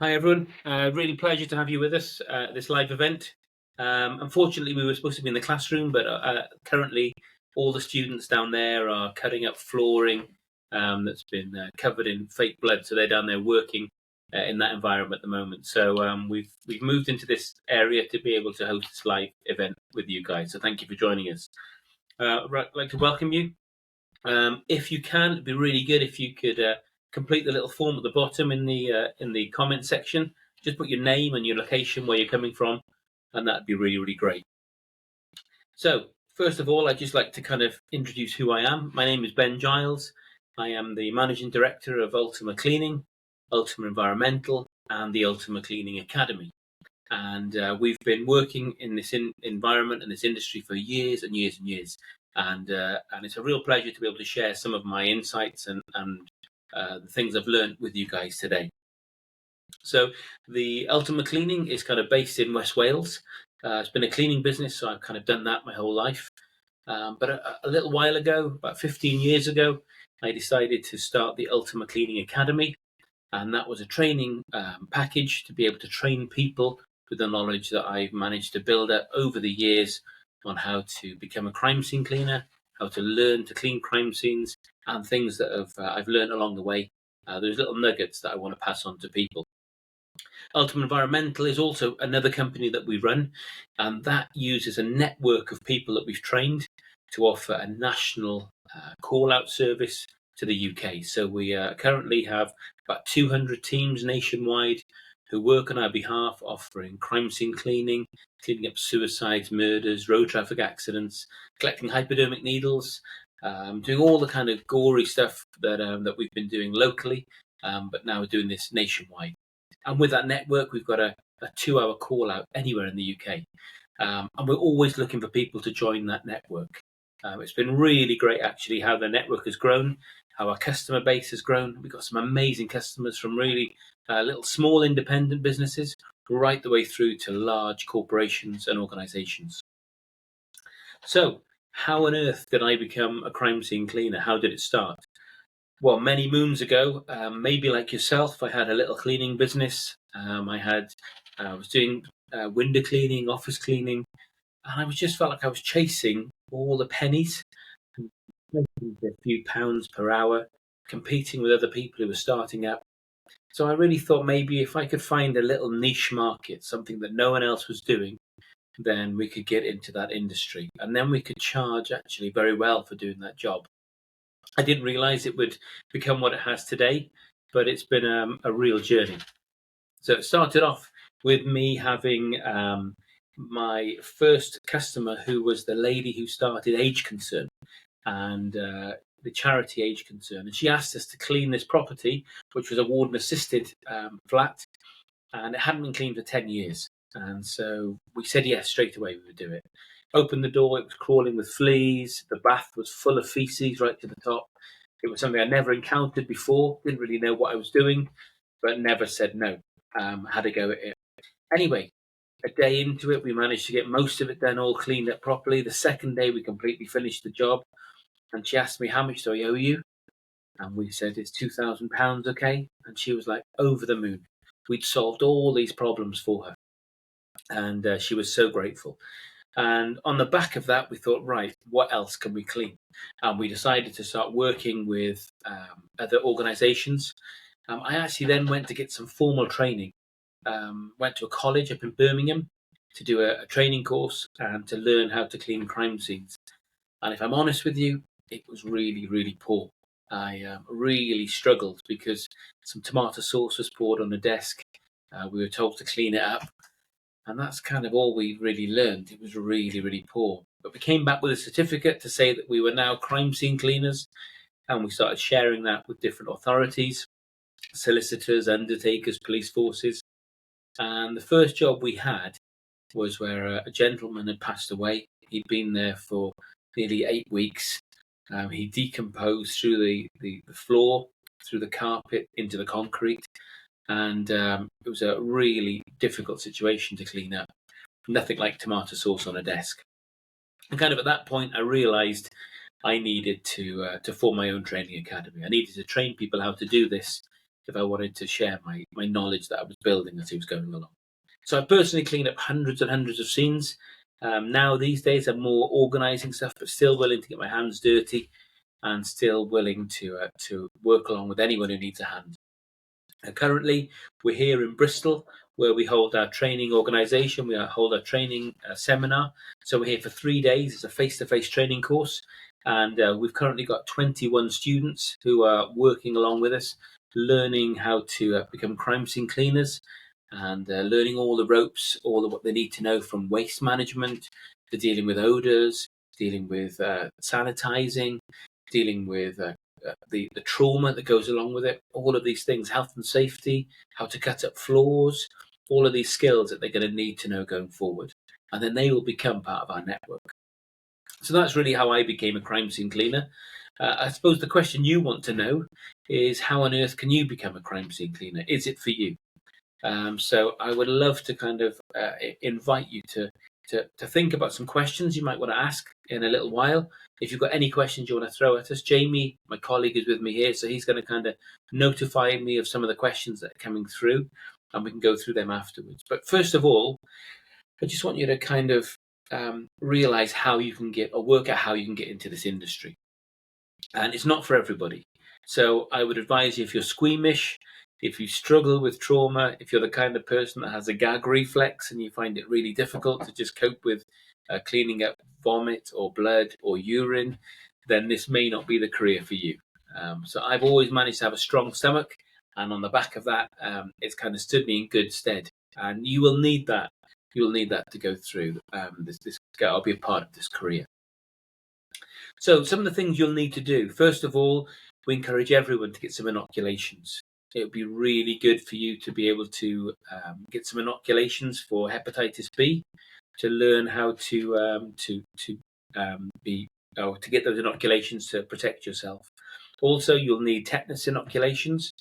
Hi everyone, really pleasure to have you with us at this live event. Unfortunately, we were supposed to be in the classroom, but currently all the students down there are cutting up flooring that's been covered in fake blood, so they're down there working in that environment at the moment. So we've moved into this area to be able to host this live event with you guys. So thank you for joining us. I'd like to welcome you. If you can, it'd be really good if you could complete the little form at the bottom in the comment section. Just put your name and your location where you're coming from, and that'd be really, really great. So, first of all, I'd just like to kind of introduce who I am. My name is Ben Giles. I am the managing director of Ultima Cleaning, Ultima Environmental, and the Ultima Cleaning Academy. And we've been working in this environment and this industry for years and years and years. And it's a real pleasure to be able to share some of my insights and the things I've learned with you guys today. So the Ultima Cleaning is kind of based in West Wales. It's been a cleaning business, so I've kind of done that my whole life. But a little while ago, about 15 years ago, I decided to start the Ultima Cleaning Academy. And that was a training package to be able to train people with the knowledge that I've managed to build up over the years on how to become a crime scene cleaner, how to learn to clean crime scenes, and things that I've learned along the way. Those little nuggets that I want to pass on to people. Ultimate Environmental is also another company that we run, and that uses a network of people that we've trained to offer a national call-out service to the UK. So we currently have about 200 teams nationwide who work on our behalf, offering crime scene cleaning, cleaning up suicides, murders, road traffic accidents, collecting hypodermic needles, doing all the kind of gory stuff that we've been doing locally, but now we're doing this nationwide. And with that network, we've got a 2 hour call out anywhere in the UK. And we're always looking for people to join that network. It's been really great, actually, how the network has grown, how our customer base has grown. We've got some amazing customers from really little small independent businesses right the way through to large corporations and organizations. So, how on earth did I become a crime scene cleaner? How did it start? Well, many moons ago, maybe like yourself, I had a little cleaning business. I was doing window cleaning, office cleaning, and I was just felt like I was chasing all the pennies, making a few pounds per hour, competing with other people who were starting up. So I really thought maybe if I could find a little niche market, something that no one else was doing, then we could get into that industry, and then we could charge actually very well for doing that job. I didn't realize it would become what it has today, but it's been a real journey. So it started off with me having my first customer, who was the lady who started Age Concern and the charity Age Concern. And she asked us to clean this property, which was a warden assisted flat, and it hadn't been cleaned for 10 years. And so we said yes, straight away we would do it. Opened the door, it was crawling with fleas. The bath was full of feces right to the top. It was something I never encountered before, didn't really know what I was doing, but never said no. Had a go at it. Anyway, a day into it, we managed to get most of it done, all cleaned up properly. The second day, we completely finished the job. And she asked me, "How much do I owe you?" And we said, "It's £2,000, okay?" And she was like, over the moon. We'd solved all these problems for her. And she was so grateful. And on the back of that, we thought, right, what else can we clean? And we decided to start working with other organizations. I actually then went to get some formal training. Went to a college up in Birmingham to do a training course and to learn how to clean crime scenes. And if I'm honest with you, it was really, really poor. I really struggled because some tomato sauce was poured on the desk. We were told to clean it up. And that's kind of all we really learned. It was really, really poor. But we came back with a certificate to say that we were now crime scene cleaners. And we started sharing that with different authorities, solicitors, undertakers, police forces. And the first job we had was where a gentleman had passed away. He'd been there for nearly 8 weeks. He decomposed through the floor, through the carpet, into the concrete. And it was a really difficult situation to clean up. Nothing like tomato sauce on a desk. And kind of at that point, I realised I needed to form my own training academy. I needed to train people how to do this if I wanted to share my knowledge that I was building as he was going along. So I personally cleaned up hundreds and hundreds of scenes. Now these days I'm more organising stuff, but still willing to get my hands dirty and still willing to work along with anyone who needs a hand. Currently, we're here in Bristol, where we hold our training organisation. We hold our training seminar. So we're here for 3 days. It's a face-to-face training course, and we've currently got 21 students who are working along with us, learning how to become crime scene cleaners, and learning all the ropes, all of what they need to know, from waste management to dealing with odours, dealing with sanitising, dealing with the trauma that goes along with it, all of these things, health and safety, how to cut up floors, all of these skills that they're going to need to know going forward. And then they will become part of our network. So that's really how I became a crime scene cleaner. I suppose the question you want to know is, how on earth can you become a crime scene cleaner? Is it for you? So I would love to kind of invite you to think about some questions you might want to ask in a little while. If you've got any questions you want to throw at us, Jamie, my colleague, is with me here, so he's going to kind of notify me of some of the questions that are coming through, and we can go through them afterwards. But first of all, I just want you to kind of realize how you can get, or work out how you can get into this industry. And it's not for everybody. So I would advise you, if you're squeamish, if you struggle with trauma, if you're the kind of person that has a gag reflex and you find it really difficult to just cope with cleaning up vomit or blood or urine, then this may not be the career for you. So I've always managed to have a strong stomach, and on the back of that, it's kind of stood me in good stead. And you will need that. You will need that to go through this. I'll be a part of this career. So some of the things you'll need to do. First of all, we encourage everyone to get some inoculations. It would be really good for you to be able to get some inoculations for hepatitis B, to learn how to get those inoculations to protect yourself. Also, you'll need tetanus inoculations,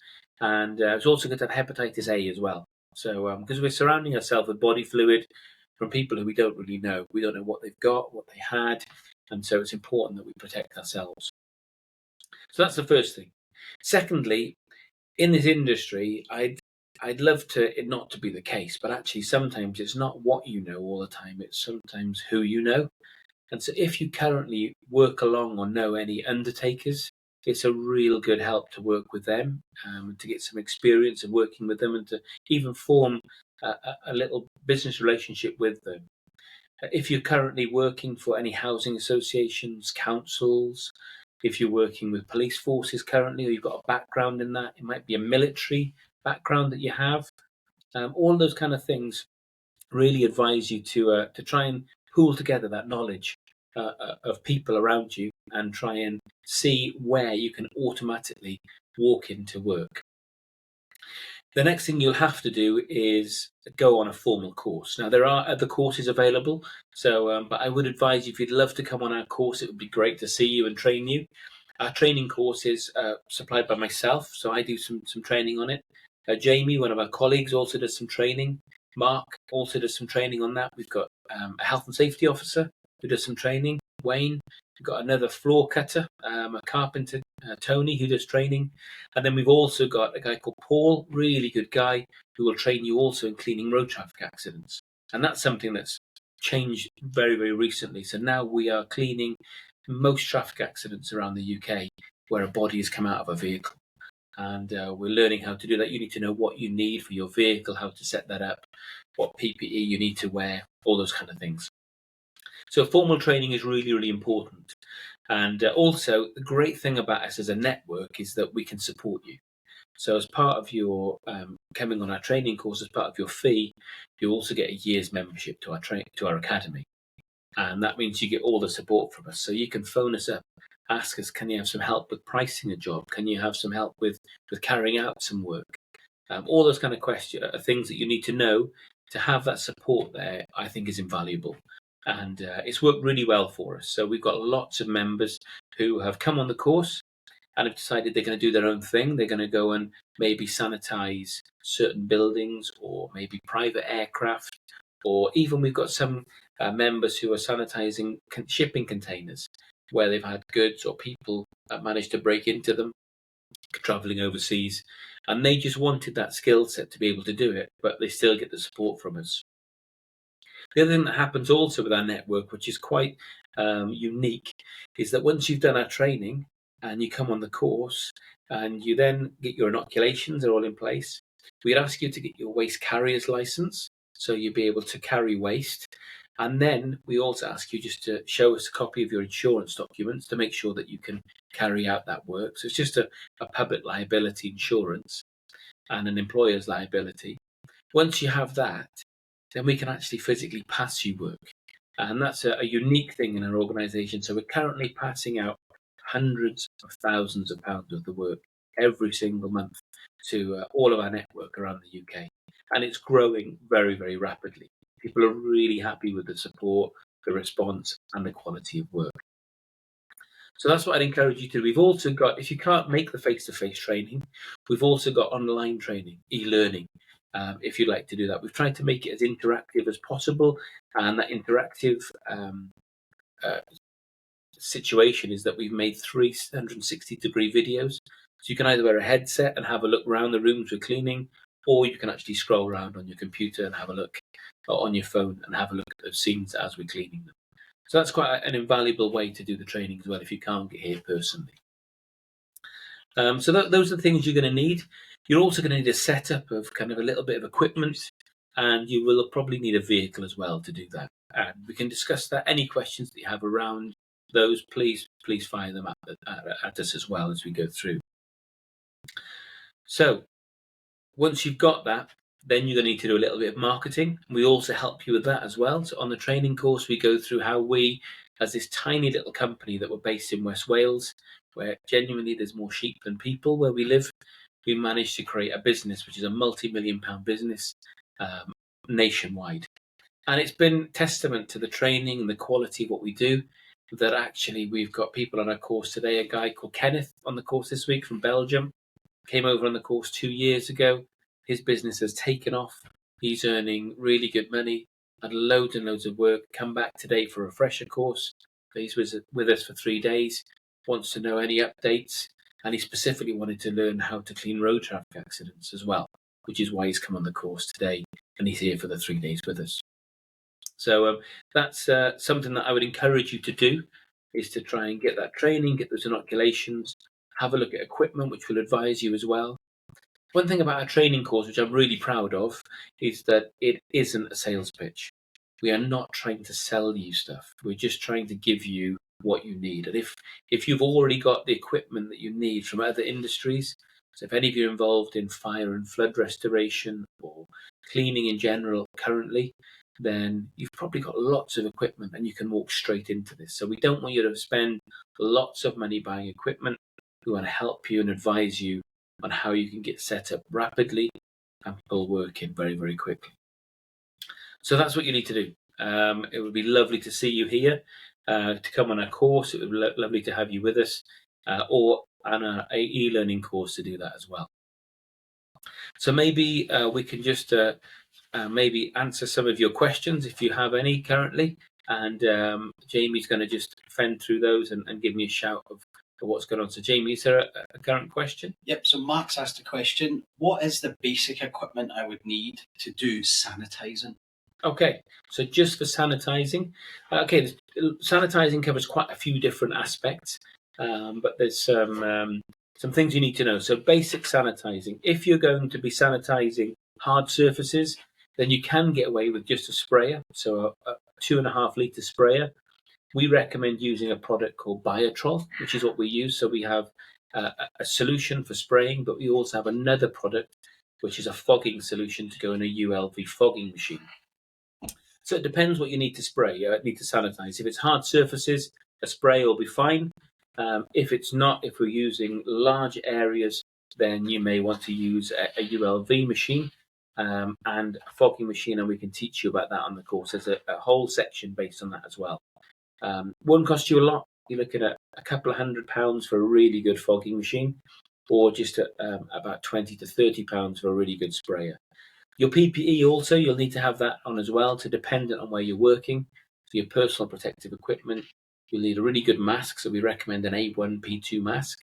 and it's also good to have hepatitis A as well. So because we're surrounding ourselves with body fluid from people who we don't really know. We don't know what they've got, what they had, and so it's important that we protect ourselves. So that's the first thing. Secondly, in this industry, I'd love to it not to be the case, but actually sometimes it's not what you know all the time, it's sometimes who you know. And so if you currently work along or know any undertakers, it's a real good help to work with them, to get some experience of working with them, and to even form a little business relationship with them. If you're currently working for any housing associations, councils, if you're working with police forces currently, or you've got a background in that, it might be a military background that you have, all those kind of things, really advise you to try and pool together that knowledge of people around you, and try and see where you can automatically walk into work. The next thing you'll have to do is go on a formal course. Now, there are other courses available, so but I would advise you, if you'd love to come on our course, it would be great to see you and train you. Our training course is supplied by myself, so I do some training on it. Jamie, one of our colleagues, also does some training. Mark also does some training on that. We've got a health and safety officer who does some training. Wayne. We've got another floor cutter, a carpenter, Tony, who does training. And then we've also got a guy called Paul, really good guy, who will train you also in cleaning road traffic accidents. And that's something that's changed very, very recently. So now we are cleaning most traffic accidents around the UK where a body has come out of a vehicle. And we're learning how to do that. You need to know what you need for your vehicle, how to set that up, what PPE you need to wear, all those kind of things. So formal training is really, really important. And also, the great thing about us as a network is that we can support you. So as part of your coming on our training course, as part of your fee, you also get a year's membership to our academy. And that means you get all the support from us. So you can phone us up, ask us, can you have some help with pricing a job? Can you have some help with carrying out some work? All those kind of questions are things that you need to know. To have that support there, I think, is invaluable. And it's worked really well for us. So we've got lots of members who have come on the course and have decided they're going to do their own thing. They're going to go and maybe sanitize certain buildings, or maybe private aircraft, or even we've got some members who are sanitizing shipping containers where they've had goods or people managed to break into them traveling overseas. and they just wanted that skill set to be able to do it, but they still get the support from us. The other thing that happens also with our network, which is quite unique, is that once you've done our training and you come on the course and you then get your inoculations, they're all in place, we'd ask you to get your waste carrier's license, so you'll be able to carry waste. And then we also ask you just to show us a copy of your insurance documents to make sure that you can carry out that work. So it's just a public liability insurance and an employer's liability. Once you have that, then we can actually physically pass you work. And that's a unique thing in our organisation. So we're currently passing out hundreds of thousands of pounds worth of work every single month to all of our network around the UK. And it's growing very, very rapidly. People are really happy with the support, the response, and the quality of work. So that's what I'd encourage you to do. We've also got, if you can't make the face-to-face training, we've also got online training, e-learning, if you'd like to do that. We've tried to make it as interactive as possible, and that interactive uh, situation is that we've made 360-degree videos. So you can either wear a headset and have a look around the rooms we're cleaning, or you can actually scroll around on your computer and have a look, or on your phone and have a look at the scenes as we're cleaning them. So that's quite an invaluable way to do the training as well if you can't get here personally. So those are the things you're going to need. You're also going to need a setup of kind of a little bit of equipment, and you will probably need a vehicle as well to do that. And we can discuss that. Any questions that you have around those, please fire them at us as well as we go through. So once you've got that, then you're going to need to do a little bit of marketing. We also help you with that as well. So on the training course, we go through how we, as this tiny little company that we're based in West Wales, where genuinely there's more sheep than people where we live, we managed to create a business which is a multi-million-pound business nationwide. And it's been testament to the training and the quality of what we do that actually we've got people on our course today. A guy called Kenneth on the course this week from Belgium came over on the course 2 years ago. His business has taken off. He's earning really good money, had loads and loads of work. Come back today for a refresher course. He's with us for 3 days, wants to know any updates, and he specifically wanted to learn how to clean road traffic accidents as well, which is why he's come on the course today, and he's here for the 3 days with us. So that's something that I would encourage you to do, is to try and get that training, get those inoculations, have a look at equipment, which will advise you as well. One thing about our training course, which I'm really proud of, is that it isn't a sales pitch. We are not trying to sell you stuff. We're just trying to give you what you need. And if you've already got the equipment that you need from other industries, so if any of you are involved in fire and flood restoration or cleaning in general currently, then you've probably got lots of equipment and you can walk straight into this. So we don't want you to spend lots of money buying equipment. We want to help you and advise you on how you can get set up rapidly and people working very, very quickly. So that's what you need to do. It would be lovely to see you here, to come on our course. It would be lovely to have you with us, or on an e-learning course to do that as well. So maybe we can just maybe answer some of your questions if you have any currently, and Jamie's going to just fend through those and give me a shout of what's going on. So Jamie, is there a current question? Yep, so Max asked a question. What is the basic equipment I would need to do sanitising? Okay, so just for sanitising. Okay, sanitising covers quite a few different aspects, but there's some things you need to know. So basic sanitising. If you're going to be sanitising hard surfaces, then you can get away with just a sprayer, so a 2.5 litre sprayer. We recommend using a product called Biotrol, which is what we use. So we have a solution for spraying, but we also have another product, which is a fogging solution to go in a ULV fogging machine. So it depends what you need to spray, need to sanitize. If it's hard surfaces, a spray will be fine. If it's not, if we're using large areas, then you may want to use a ULV machine and a fogging machine, and we can teach you about that on the course. There's a whole section based on that as well. Won't cost you a lot. You're looking at a couple of £100 for a really good fogging machine, or just about £20 to £30 for a really good sprayer. Your PPE also, you'll need to have that on as well, to dependent on where you're working. So your personal protective equipment, you'll need a really good mask. So we recommend an A1, P2 mask.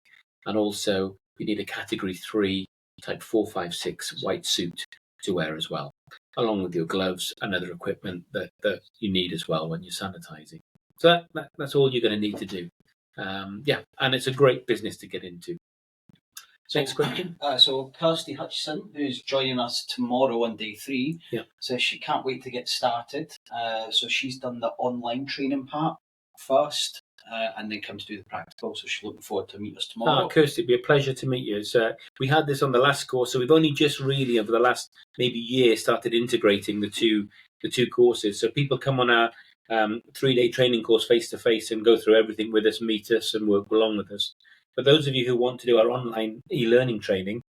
And also you need a category 3 type 456 white suit to wear as well, along with your gloves and other equipment that you need as well when you're sanitizing. So that's all you're going to need to do. And it's a great business to get into. Next question. So Kirsty Hutchison, who's joining us tomorrow on day 3, says she can't wait to get started. So she's done the online training part first, and then come to do the practical. So she's looking forward to meet us tomorrow. Kirsty, it'd be a pleasure to meet you. So we had this on the last course, so we've only just really over the last maybe year started integrating the two courses. So people come on our 3-day training course face to face and go through everything with us, meet us, and work along with us. For those of you who want to do our online e-learning training,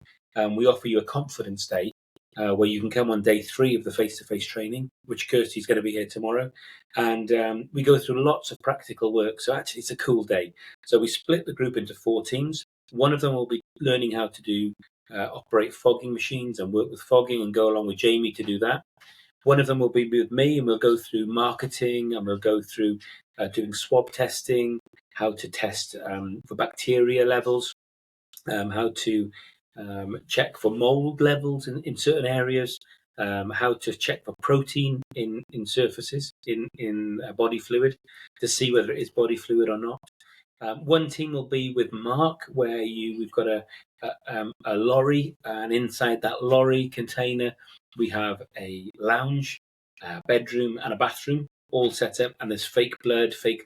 we offer you a confidence day where you can come on day 3 of the face-to-face training, which Kirsty's going to be here tomorrow. And we go through lots of practical work. So actually, it's a cool day. So we split the group into 4 teams. One of them will be learning how to operate fogging machines and work with fogging and go along with Jamie to do that. One of them will be with me, and we'll go through marketing, and we'll go through doing swab testing, how to test for bacteria levels, how to check for mold levels in certain areas, how to check for protein in surfaces, in body fluid, to see whether it is body fluid or not. One team will be with Mark, where we've got a lorry, and inside that lorry container we have a lounge, a bedroom, and a bathroom, all set up. And there's fake blood, fake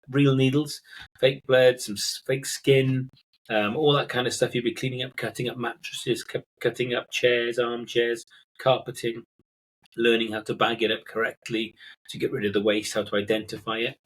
real needles, fake blood, some fake skin, all that kind of stuff. You'll be cleaning up, cutting up mattresses, cutting up chairs, armchairs, carpeting, learning how to bag it up correctly to get rid of the waste, how to identify it.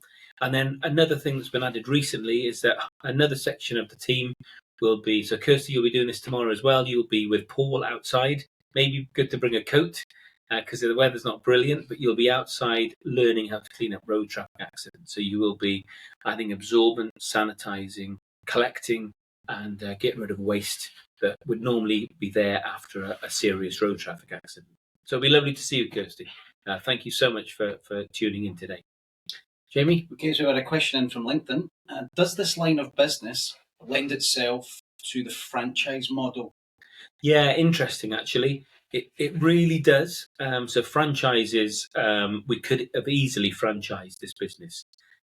And then another thing that's been added recently is that another section of the team will be, so Kirsty, you'll be doing this tomorrow as well. You'll be with Paul outside. Maybe good to bring a coat because the weather's not brilliant, but you'll be outside learning how to clean up road traffic accidents. So you will be adding absorbent, sanitizing, collecting, and getting rid of waste that would normally be there after a serious road traffic accident. So it'll be lovely to see you, Kirsty. Thank you so much for tuning in today. Jamie? Okay, so we had a question in from LinkedIn. Does this line of business lend itself to the franchise model? Yeah, interesting, actually. It really does. So franchises, we could have easily franchised this business.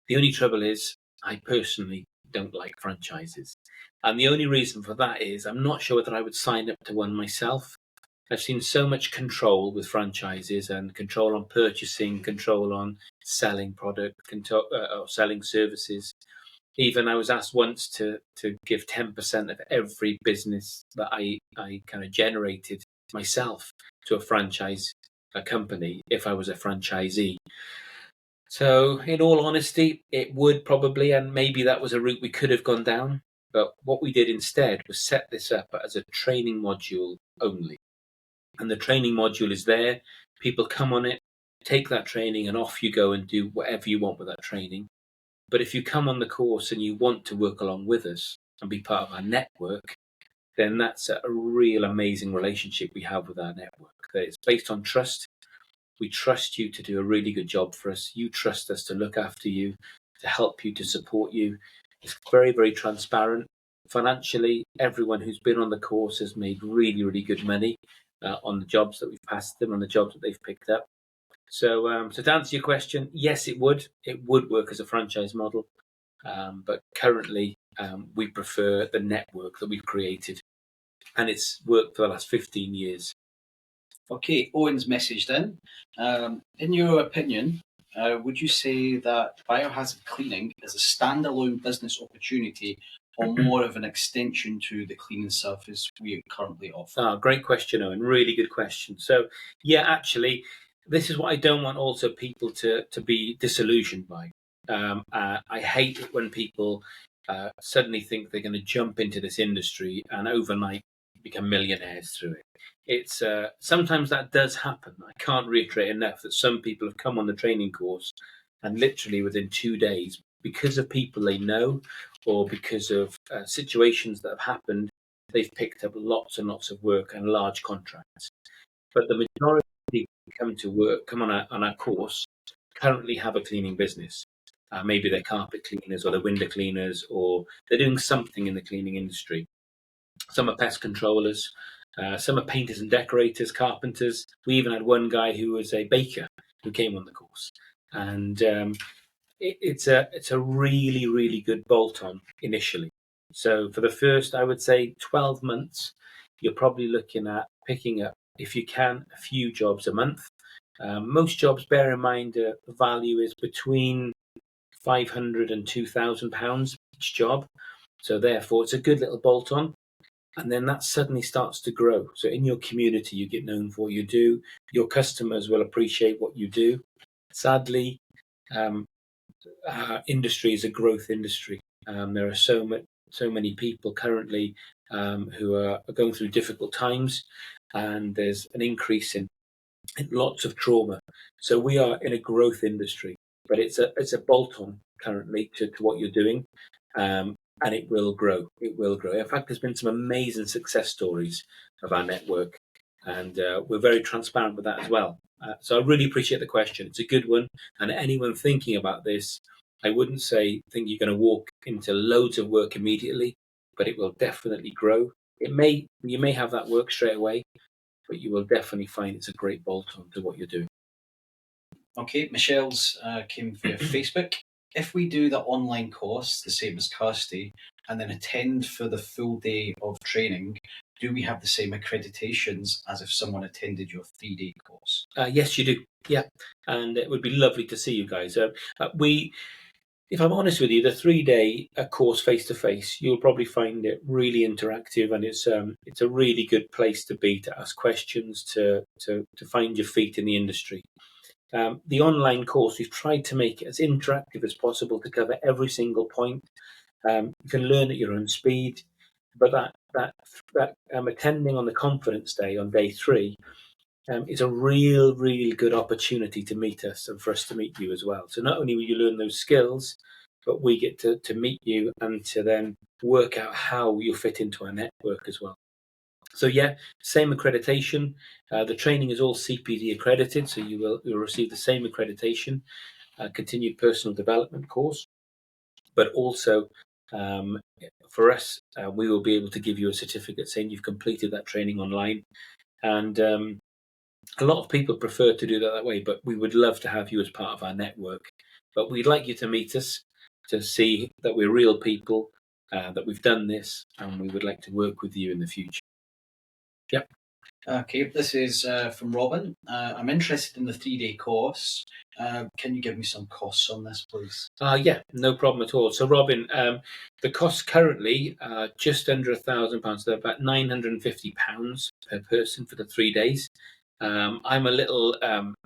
The only trouble is, I personally don't like franchises. And the only reason for that is I'm not sure whether I would sign up to one myself. I've seen so much control with franchises, and control on purchasing, control on selling product, or selling services. Even I was asked once to give 10% of every business that I kind of generated myself to a company if I was a franchisee. So in all honesty, it would probably, and maybe that was a route we could have gone down. But what we did instead was set this up as a training module only. And the training module is there. People come on it, take that training, and off you go and do whatever you want with that training. But if you come on the course and you want to work along with us and be part of our network, then that's a real amazing relationship we have with our network. That it's based on trust. We trust you to do a really good job for us. You trust us to look after you, to help you, to support you. It's very, very transparent. Financially, everyone who's been on the course has made really, really good money on the jobs that we've passed them, on the jobs that they've picked up. So to answer your question, yes, it would work as a franchise model, but currently we prefer the network that we've created, and it's worked for the last 15 years. Okay, Owen's messaged in. In your opinion, would you say that biohazard cleaning is a standalone business opportunity or more of an extension to the cleaning service we currently offer? Great question, Owen. Really good question. So, yeah, actually, this is what I don't want also people to be disillusioned by. I hate it when people suddenly think they're going to jump into this industry and overnight become millionaires through it. It's sometimes that does happen. I can't reiterate enough that some people have come on the training course and literally within 2 days, because of people they know or because of situations that have happened, they've picked up lots and lots of work and large contracts. But the majority of people who come on our course currently have a cleaning business. Maybe they're carpet cleaners or they're window cleaners, or they're doing something in the cleaning industry. Some are pest controllers. Some are painters and decorators, carpenters. We even had one guy who was a baker who came on the course, and it's a really really good bolt on initially. So for the first, I would say 12 months, you're probably looking at picking up, if you can, a few jobs a month. Most jobs, bear in mind, the value is between £500 and £2,000 each job. So therefore, it's a good little bolt on. And then that suddenly starts to grow. So in your community, you get known for what you do. Your customers will appreciate what you do. Sadly, um, our industry is a growth industry. There are so many people currently who are going through difficult times, and there's an increase in lots of trauma. So we are in a growth industry, but it's a bolt on currently to what you're doing, and it will grow. It will grow. In fact, there's been some amazing success stories of our network, and we're very transparent with that as well. So I really appreciate the question. It's a good one, and anyone thinking about this, I wouldn't think you're going to walk into loads of work immediately, but it will definitely grow. You may have that work straight away, but you will definitely find it's a great bolt-on to what you're doing. Okay, Michelle's came via Facebook. If we do the online course, the same as Kirsty, and then attend for the full day of training, do we have the same accreditations as if someone attended your 3-day course? Yes, you do. Yeah, and it would be lovely to see you guys. If I'm honest with you, the 3-day course face to face, you'll probably find it really interactive, and it's a really good place to be, to ask questions, to find your feet in the industry. The online course, we've tried to make it as interactive as possible to cover every single point. You can learn at your own speed, but that attending on the confidence day on day 3 is a really good opportunity to meet us and for us to meet you as well. So not only will you learn those skills, but we get to meet you and to then work out how you fit into our network as well. So yeah, same accreditation. The training is all CPD accredited, so you'll receive the same accreditation, continued personal development course, but also for us, we will be able to give you a certificate saying you've completed that training online. And a lot of people prefer to do that way, but we would love to have you as part of our network. But we'd like you to meet us to see that we're real people, that we've done this, and we would like to work with you in the future. Yep. Okay, this is from Robin. I'm interested in the 3-day course. Can you give me some costs on this, please? Yeah, no problem at all. So, Robin, the costs currently are just under £1,000. They're about £950 per person for the 3 days. I'm a little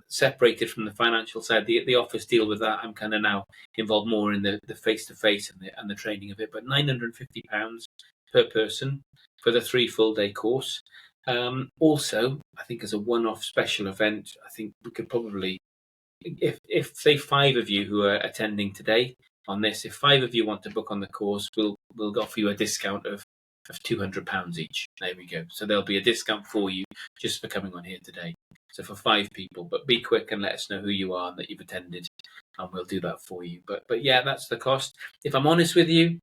separated from the financial side. The office deal with that. I'm kind of now involved more in the face-to-face and the training of it. But £950 per person for the 3 full-day course. Also, I think as a one-off special event, I think we could probably, if say 5 of you who are attending today on this, if 5 of you want to book on the course, we'll offer you a discount of £200 each. There we go. So there'll be a discount for you just for coming on here today. So for 5 people, but be quick and let us know who you are and that you've attended, and we'll do that for you. But yeah, that's the cost. If I'm honest with you,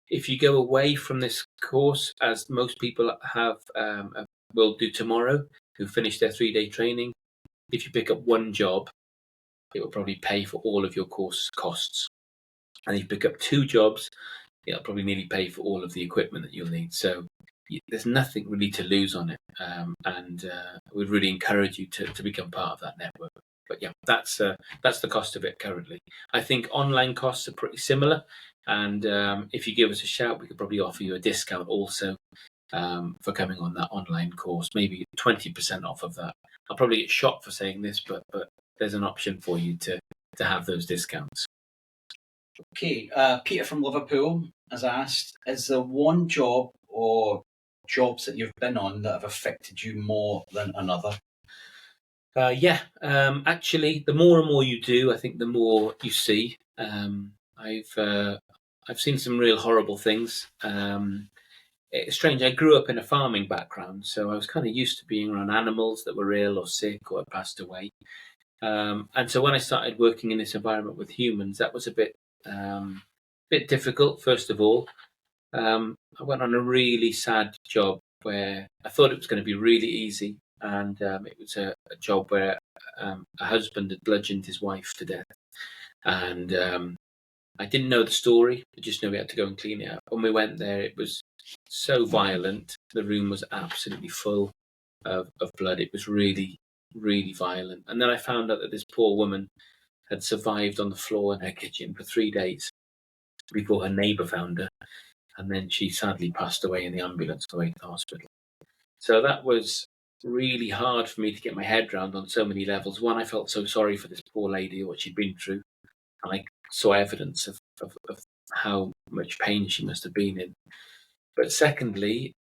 if you go away from this course, as most people will do tomorrow, who finish their 3-day training, if you pick up one job, it will probably pay for all of your course costs. And if you pick up 2 jobs, it'll probably nearly pay for all of the equipment that you'll need. So there's nothing really to lose on it. And we'd really encourage you to become part of that network. But yeah, that's the cost of it currently. I think online costs are pretty similar. And if you give us a shout, we could probably offer you a discount also for coming on that online course, maybe 20% off of that. I'll probably get shot for saying this, but there's an option for you to have those discounts. Okay, Peter from Liverpool has asked, is there one job or jobs that you've been on that have affected you more than another? Actually, the more and more you do, I think the more you see. I've seen some real horrible things. It's strange. I grew up in a farming background, so I was kind of used to being around animals that were ill or sick or had passed away. And so when I started working in this environment with humans, that was a bit difficult. First of all, I went on a really sad job where I thought it was going to be really easy, and it was a job where a husband had bludgeoned his wife to death, and I didn't know the story. I just knew we had to go and clean it up. When we went there, it was so violent. The room was absolutely full of blood. It was really, really violent. And then I found out that this poor woman had survived on the floor in her kitchen for 3 days before her neighbour found her. And then she sadly passed away in the ambulance on the way to the hospital. So that was really hard for me to get my head around on so many levels. One, I felt so sorry for this poor lady, what she'd been through. And I saw evidence of how much pain she must have been in. But secondly,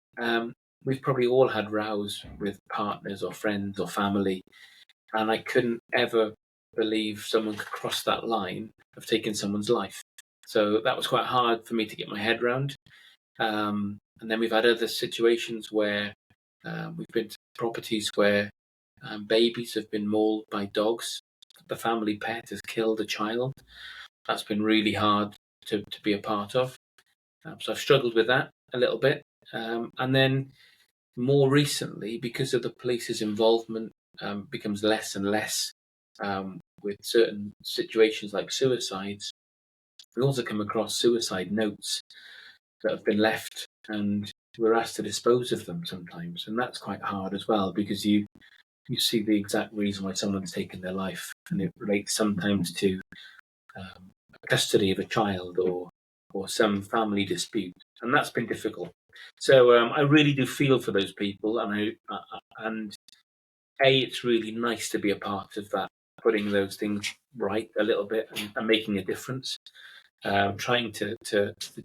we've probably all had rows with partners or friends or family, and I couldn't ever believe someone could cross that line of taking someone's life. So that was quite hard for me to get my head around. And then we've had other situations where we've been to properties where babies have been mauled by dogs. The family pet has killed a child. That's been really hard to be a part of. So I've struggled with that a little bit. And then more recently, because of the police's involvement, becomes less and less with certain situations like suicides. We also come across suicide notes that have been left, and we're asked to dispose of them sometimes. And that's quite hard as well, because you see the exact reason why someone's taken their life, and it relates sometimes to custody of a child or some family dispute, and that's been difficult. So I really do feel for those people, and it's really nice to be a part of that, putting those things right a little bit and making a difference, trying to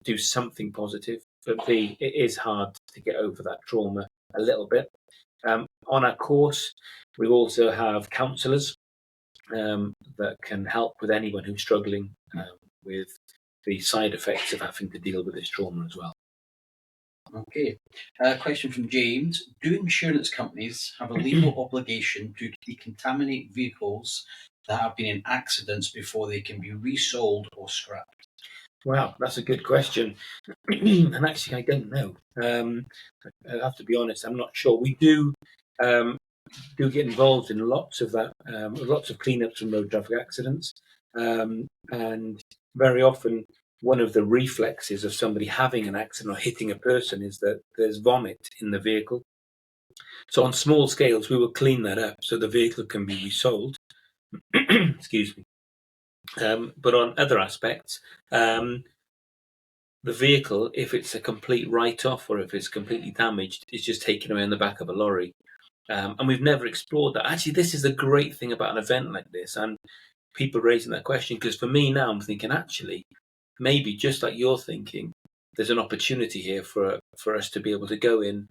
do something positive. But B, it is hard to get over that trauma a little bit. On our course, we also have counsellors that can help with anyone who's struggling with the side effects of having to deal with this trauma as well. Okay. Question from James. Do insurance companies have a legal obligation to decontaminate vehicles that have been in accidents before they can be resold or scrapped? Wow, that's a good question. And actually, I don't know. I have to be honest, I'm not sure. We do get involved in lots of that, lots of cleanups from road traffic accidents. And very often, one of the reflexes of somebody having an accident or hitting a person is that there's vomit in the vehicle. So on small scales, we will clean that up so the vehicle can be resold. Excuse me. But on other aspects, the vehicle, if it's a complete write-off or if it's completely damaged, is just taken away in the back of a lorry. And we've never explored that. Actually, this is the great thing about an event like this and people raising that question, because for me now, I'm thinking, actually, maybe just like you're thinking, there's an opportunity here for us to be able to go in,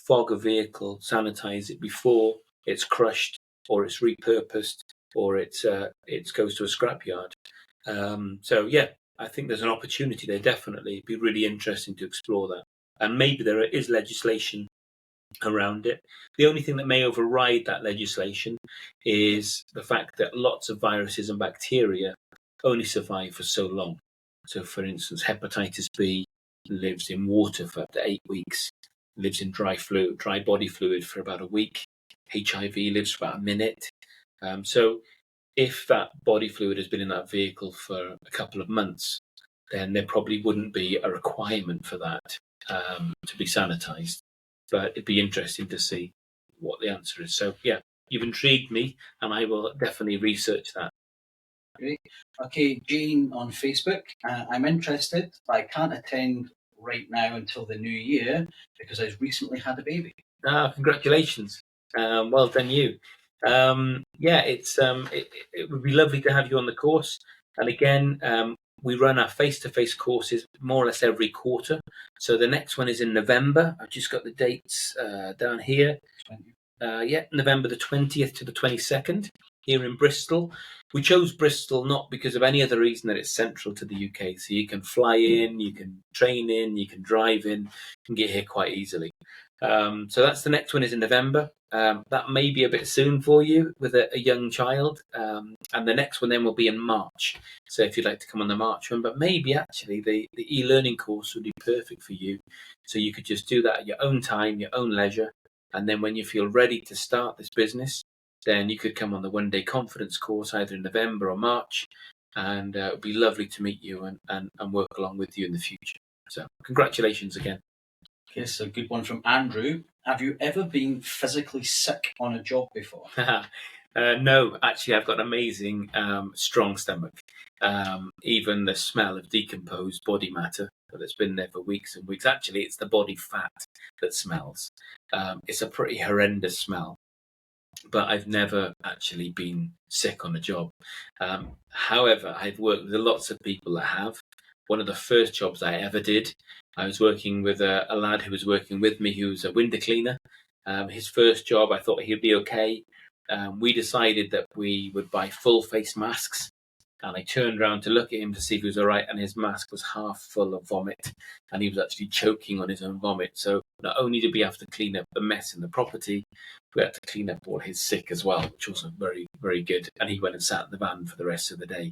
fog a vehicle, sanitize it before it's crushed or it's repurposed or it goes to a scrapyard. So yeah, I think there's an opportunity there. Definitely, it'd be really interesting to explore that, and maybe there is legislation around it. The only thing that may override that legislation is the fact that lots of viruses and bacteria only survive for so long. So, for instance, hepatitis B lives in water for up to 8 weeks, lives in dry body fluid for about a week. HIV lives for about a minute. So, if that body fluid has been in that vehicle for a couple of months, then there probably wouldn't be a requirement for that to be sanitized. But it'd be interesting to see what the answer is. So, yeah, you've intrigued me, and I will definitely research that. Great. Okay, Jane on Facebook. I'm interested, but I can't attend right now until the new year because I've recently had a baby. Congratulations. Well done, you. Yeah, it would be lovely to have you on the course. And again, we run our face-to-face courses more or less every quarter. So the next one is in November. I've just got the dates down here. November the 20th to the 22nd. here in Bristol. We chose Bristol not because of any other reason that it's central to the UK. So you can fly in, you can train in, you can drive in, and get here quite easily. So that's the next one is in November. That may be a bit soon for you with a young child. And the next one then will be in March. So if you'd like to come on the March one, but maybe actually the e-learning course would be perfect for you. So you could just do that at your own time, your own leisure. And then when you feel ready to start this business, then you could come on the one-day confidence course either in November or March. And it would be lovely to meet you and work along with you in the future. So congratulations again. Here's a good one from Andrew. Have you ever been physically sick on a job before? No, actually, I've got an amazing, strong stomach. Even the smell of decomposed body matter that's been there for weeks and weeks. Actually, it's the body fat that smells. It's a pretty horrendous smell, but I've never actually been sick on a job. However, I've worked with lots of people that have. One of the first jobs I ever did, I was working with a lad who was working with me who was a window cleaner. His first job, I thought he'd be okay. We decided that we would buy full face masks. And I turned around to look at him to see if he was all right, and his mask was half full of vomit, and he was actually choking on his own vomit. So not only did we have to clean up the mess in the property, we had to clean up all his sick as well, which was very, very good. And he went and sat in the van for the rest of the day.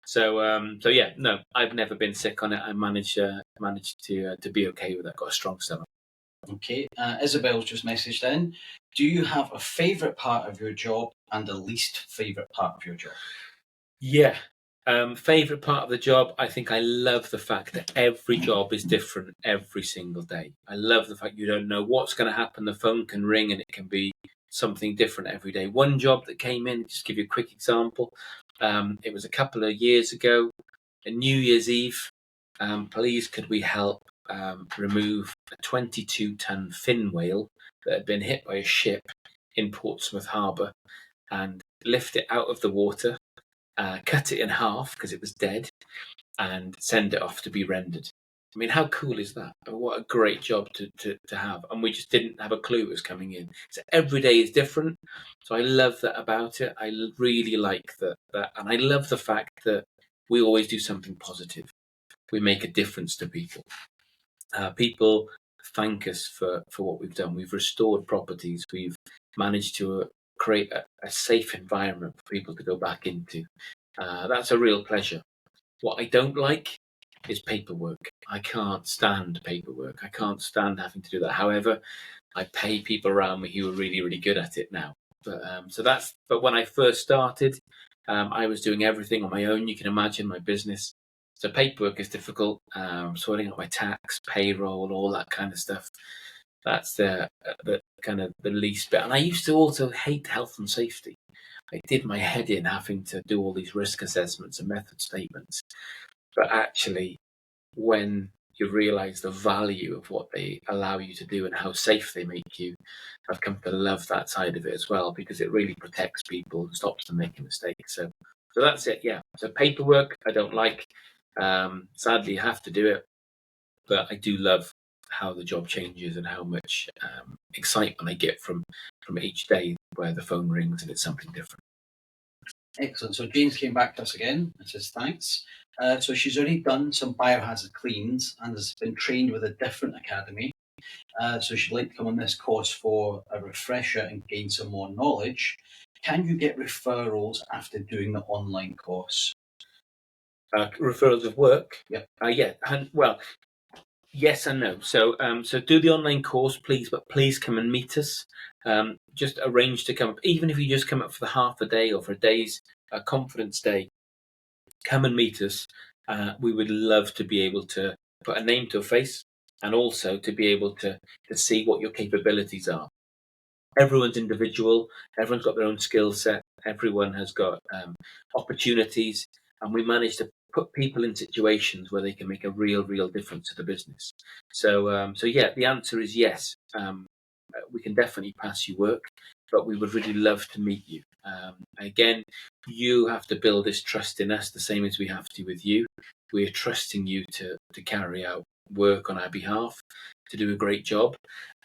So yeah, no, I've never been sick on it. I managed to be okay with it. Got a strong stomach. Okay, Isabel's just messaged in. Do you have a favourite part of your job and a least favourite part of your job? Yeah. Favourite part of the job, I think I love the fact that every job is different every single day. I love the fact you don't know what's going to happen. The phone can ring and it can be something different every day. One job that came in, just give you a quick example. It was a couple of years ago, a New Year's Eve. Please, could we help remove a 22-ton fin whale that had been hit by a ship in Portsmouth Harbour and lift it out of the water, cut it in half because it was dead, and send it off to be rendered. I mean, how cool is that? What a great job to have. And we just didn't have a clue it was coming in. So every day is different. So I love that about it. I really like that. And I love the fact that we always do something positive. We make a difference to people. People thank us for what we've done. We've restored properties. We've managed to create a safe environment for people to go back into. That's a real pleasure. What I don't like is paperwork. I can't stand paperwork. I can't stand having to do that. However, I pay people around me who are really, really good at it now. But when I first started, I was doing everything on my own. You can imagine my business. So paperwork is difficult. Sorting out my tax, payroll, all that kind of stuff. That's the kind of the least bit. And I used to also hate health and safety. I did my head in having to do all these risk assessments and method statements. But actually, when you realise the value of what they allow you to do and how safe they make you, I've come to love that side of it as well because it really protects people and stops them making mistakes. So that's it. Yeah. So paperwork, I don't like. Sadly, you have to do it, but I do love how the job changes and how much excitement I get from each day where the phone rings and it's something different. Excellent. So James came back to us again and says thanks. So she's already done some biohazard cleans and has been trained with a different academy. So she'd like to come on this course for a refresher and gain some more knowledge. Can you get referrals after doing the online course? Referrals of work? Yep. Yeah. Well, yes and no. So do the online course, please, but please come and meet us. Just arrange to come up, even if you just come up for the half a day or for a day's confidence day. Come and meet us. We would love to be able to put a name to a face and also to be able to see what your capabilities are. Everyone's individual. Everyone's got their own skill set. Everyone has got opportunities, and we manage to put people in situations where they can make a real difference to the business. So yeah, the answer is yes. We can definitely pass you work, but we would really love to meet you. Again, you have to build this trust in us the same as we have to with you. We're trusting you to carry out work on our behalf, to do a great job,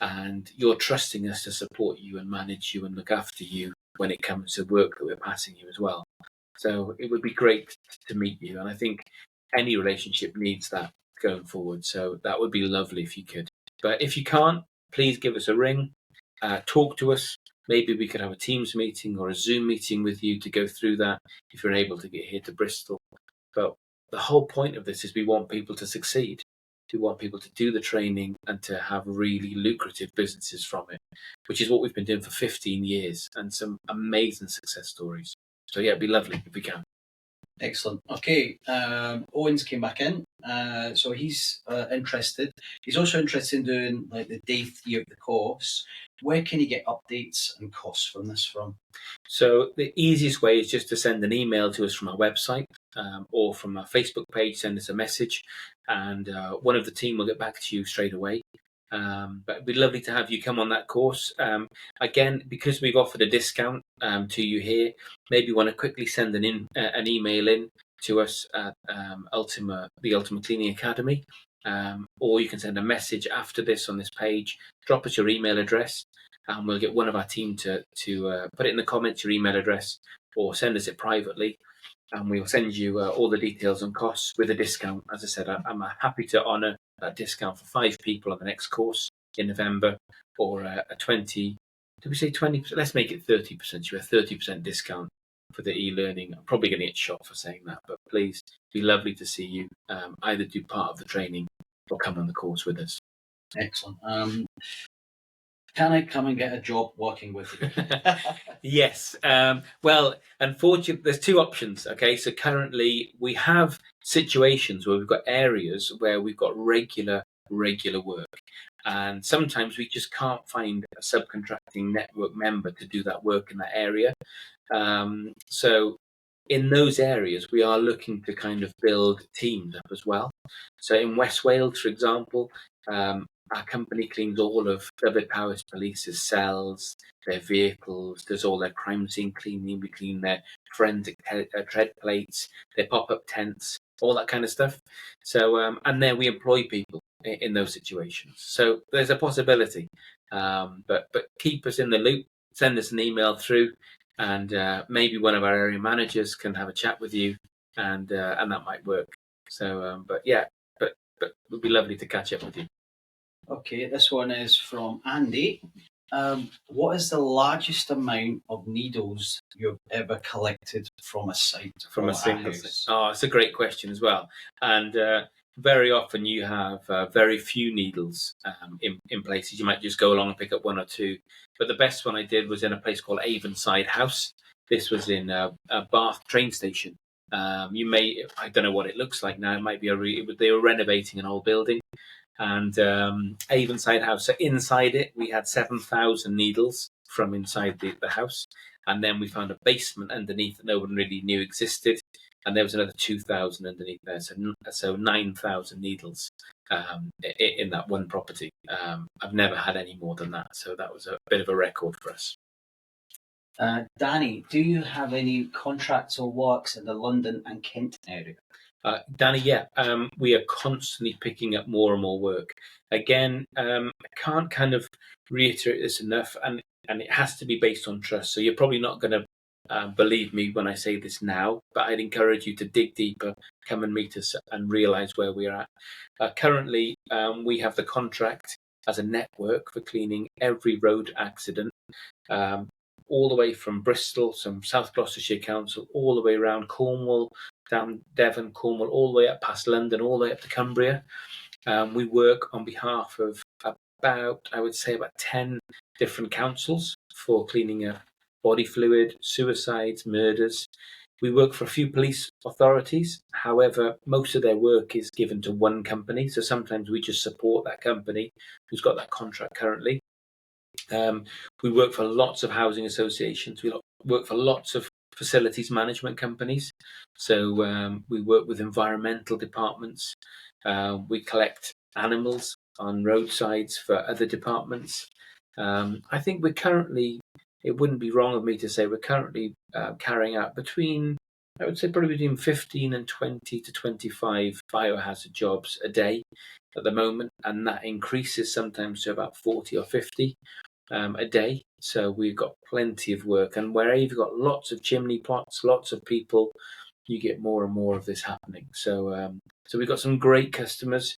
and you're trusting us to support you and manage you and look after you when it comes to work that we're passing you as well. So it would be great to meet you, and I think any relationship needs that going forward. So that would be lovely if you could. But if you can't, please give us a ring, talk to us. Maybe we could have a Teams meeting or a Zoom meeting with you to go through that if you're able to get here to Bristol. But the whole point of this is we want people to succeed. We want people to do the training and to have really lucrative businesses from it, which is what we've been doing for 15 years and some amazing success stories. So yeah, it'd be lovely if we can. Excellent. Okay, Owen's came back in, so he's interested. He's also interested in doing like the day 3 of the course. Where can he get updates and costs from this from? So the easiest way is just to send an email to us from our website or from our Facebook page. Send us a message, and one of the team will get back to you straight away. But it'd be lovely to have you come on that course. Again, because we've offered a discount to you here, maybe you want to quickly send an email in to us at the Ultima Cleaning Academy, or you can send a message after this on this page. Drop us your email address, and we'll get one of our team to put it in the comments, your email address, or send us it privately. And we'll send you all the details and costs with a discount. As I said, I'm happy to honour that discount for 5 people on the next course in November, or a 20. Did we say 20%? Let's make it 30%. You have 30% discount for the e-learning. I'm probably going to get shot for saying that, but please, it'd be lovely to see you either do part of the training or come on the course with us. Excellent. Can I come and get a job working with you? Yes. Well, unfortunately, there's 2 options. Okay, so currently we have situations where we've got areas where we've got regular work, and sometimes we just can't find a subcontracting network member to do that work in that area. So in those areas, we are looking to kind of build teams up as well. So in West Wales, for example, our company cleans all of Dyfed-Powys Police's cells, their vehicles, does all their crime scene cleaning. We clean their forensic tread plates, their pop-up tents, all that kind of stuff. So, and then we employ people in those situations. So there's a possibility, but keep us in the loop. Send us an email through, and maybe one of our area managers can have a chat with you, and that might work. So, but yeah, but it would be lovely to catch up with you. Okay, this one is from Andy. What is the largest amount of needles you've ever collected from a site? From a single site? Oh, it's a great question as well. And very often you have very few needles in places. You might just go along and pick up 1 or 2. But the best one I did was in a place called Avonside House. This was in a Bath train station. I don't know what it looks like now. It might be they were renovating an old building. And Avonside House. So inside it, we had 7,000 needles from inside the house. And then we found a basement underneath that no one really knew existed. And there was another 2,000 underneath there. So 9,000 needles in that one property. I've never had any more than that. So that was a bit of a record for us. Danny, do you have any contracts or works in the London and Kent area? Danny, yeah, we are constantly picking up more and more work. Again, I can't kind of reiterate this enough, and it has to be based on trust. So you're probably not going to believe me when I say this now, but I'd encourage you to dig deeper, come and meet us, and realise where we're at. Currently, we have the contract as a network for cleaning every road accident, all the way from Bristol, some South Gloucestershire Council, all the way around Cornwall, down Devon, Cornwall, all the way up past London, all the way up to Cumbria. We work on behalf of about 10 different councils for cleaning up body fluid, suicides, murders. We work for a few police authorities. However, most of their work is given to one company. So sometimes we just support that company who's got that contract currently. We work for lots of housing associations. We work for lots of facilities management companies. So we work with environmental departments. We collect animals on roadsides for other departments. I think it wouldn't be wrong of me to say we're currently carrying out probably between 15 and 20 to 25 biohazard jobs a day at the moment, and that increases sometimes to about 40 or 50. a day. So we've got plenty of work, and wherever you've got lots of chimney pots, lots of people, you get more and more of this happening. So we've got some great customers.